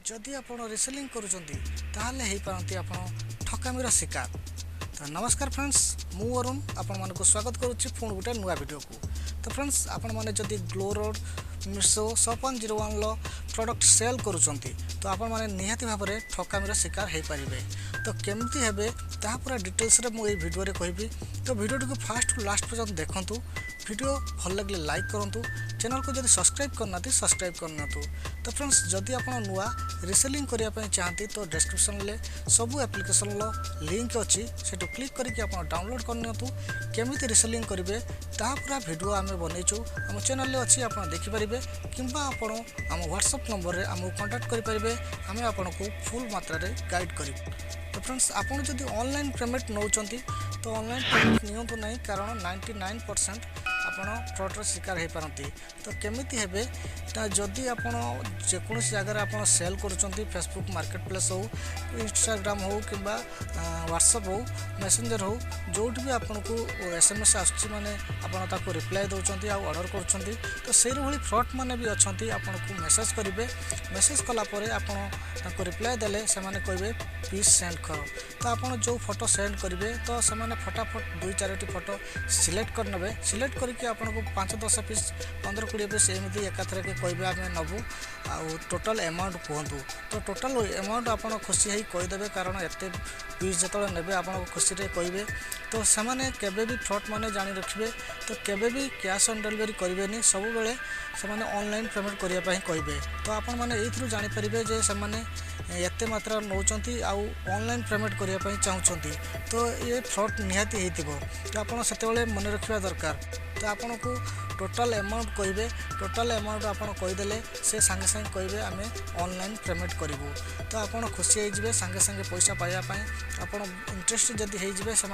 जदि आप रिसेलिंग करुँच ताहले हो पारती आप ठकामीर शिकार। तो नमस्कार फ्रेंड्स, मु अरुण आपण मानक स्वागत करुच्ची पुणी गोटे नुआ वीडियो को। तो फ्रेंड्स, आपण मैंने जदि GlowRoad Meesho 6101 product sale करुँच तो आपण मैंने निहाती भाव में ठकामीर शिकार हो पारे। तो केमती हेबे ताहा पूरा डिटेल्स रे मु भिडियो रे कहबी। तो वीडियो को फास्ट टू लास्ट पर्यंत देखंतु। वीडियो भल लगे लाइक करूँ, चैनल को जब सब्सक्राइब करना सब्सक्राइब करना। तो फ्रेंड्स, जदि आप नुआ रिसेलिंग करने चाहती तो डिस्क्रिप्शन में सबू एप्लिकेशन लिंक अच्छी से क्लिक करके आप डाउनलोड करनी। केमी रिसेलिंग करेंगे ता पूरा वीडियो आम बनईचु आम चैनल अच्छी आप देखिपारे कि आप आम व्हाट्सएप नंबर में आमको कांटेक्ट करेंगे। आम आपन को फुल मात्रा गाइड करूँ। तो फ्रेंड्स, आपड़ जब ऑनलाइन पेमेंट नौ तो ऑनलाइन पेमेंट नियंतु नहीं, कारण 99% आपण फ्रॉडर शिकार हो पारती। तो केमिति हेबे जदि आप जेको जगार आप सेल करुँच फेसबुक मार्केट प्लेस हो, इंस्टाग्राम हो कि व्हाट्सएप हो, मेसेंजर हो, जोट भी आपन को SMS आसुची माने आपन ताको रिप्लाई दउचंती आ ऑर्डर करुँच। तो से भली फ्रॉड माने भी अच्छी आपन को मेसेज करेंगे। मेसेज कला परे आपन ताको रिप्लाई देले से माने कहबे प्लीज सेंड कर। तो आपन जो फोटो सेंड करेंगे तो से माने फटाफट 2-4 फोटो सिलेक्ट कर नेबे। सिलेक्ट करके आपन को 5-10 पीस 15-20 पीस एमती एकाथर के कहबे आम नबू आ टोटल अमाउंट कहतु। तो टोटल अमाउंट आपन खुशी ही कहीदेवे, कारण एत पीस जो ने आप खुशी कहे तो से केबे भी फ्रॉड माने जानी रखिए। तो केबे भी कैश ऑन डिलीवरी करेंगे, सब बेले से ऑनलाइन पेमेंट करने कहे। तो आपण मैंने ये जानीपारे जे से एत मात्रा नौ ऑनलाइन पेमेंट करने चाहूँगी तो ये फ्रॉड निहाती हो। तो आप से मन रखा दरकार। तो आपन को टोटल अमाउंट कहे, टोटल अमाउंट आप कहीदेले से सांगे सांगे कहे आम ऑनलाइन पेमेंट करूँ। तो आपड़ खुशी होइए सांगे सांगे पैसा पाइबापी। आप इंटरेस्ट जदि होइए से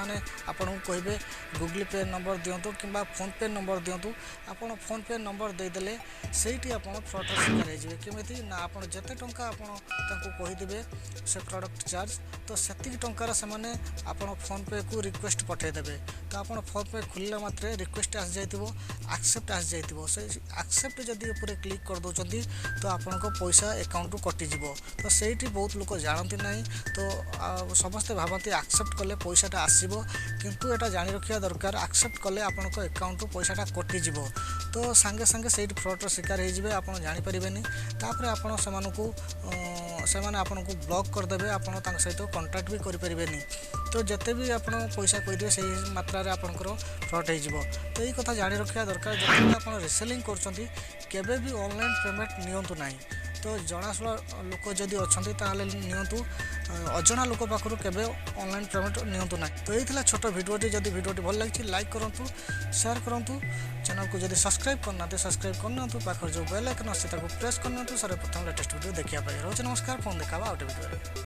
आपन को कहे गूगल पे नंबर दिंतु कि फोन पे नंबर दिंतु। आप फोन पे नंबर देदेले से आप फ्रॉडर शिकार होइए। केमिति ना आप जिते टंका आपको कहीदेवे से प्रोडक्ट चार्ज तो सेतिक टंकार से आपन फोन पे को रिक्वेस्ट पठेदेवे। तो आप फोन पे खुलला मात्रे रिक्वेस्ट आस जाइथिबो, एक्सेप्ट आस जाइथिबो। से एक्सेप्ट जदि ऊपर क्लिक कर दउचंती तो आपन को पैसा अकाउंट कटि जिवो। तो सेठी बहुत लोग जानती नहीं। तो समस्ते भावती एक्सेप्ट कले पैसाटा आसीबो, किंतु एटा जानी रखिया दरकार एक्सेप्ट कले आपन को अकाउंट पैसाटा कटि जिवो। तो सांगे सांगे सेठी फ्रॉडर शिकार हो जिवे, आपन जानि परिबेनी। तापर आपन सेमाने आपन को ब्लॉक करदेवे, आपन तांक सहित कांटेक्ट भी करि परिबेनी। तो जिते भी आप पैसा कहीदेवे से मात्रा रे आपनकर फ्रॉड हो। तो ये कथा जानी रखा दरकार। जब आप रिसेलिंग कर भी ऑनलाइन पेमेंट नियंतु नहीं। तो जनाशुणा लोक जदि अच्छा नियंतु, अजना लोक पाखु केबे ऑनलाइन पेमेंट नियंतु ना। तो ये छोट भिडियोटी, जदि भिडियोटी भल लगी लाइक करूँ, शेयर करूँ, चैनल को जदि सब्सक्राइब करना सब्सक्राइब करना, पाखर जो बेल आइकन अच्छे प्रेस करना। सर प्रथम लेटेस्ट वीडियो देखा रोज नमस्कार, फोन देखा आउट वीडियो।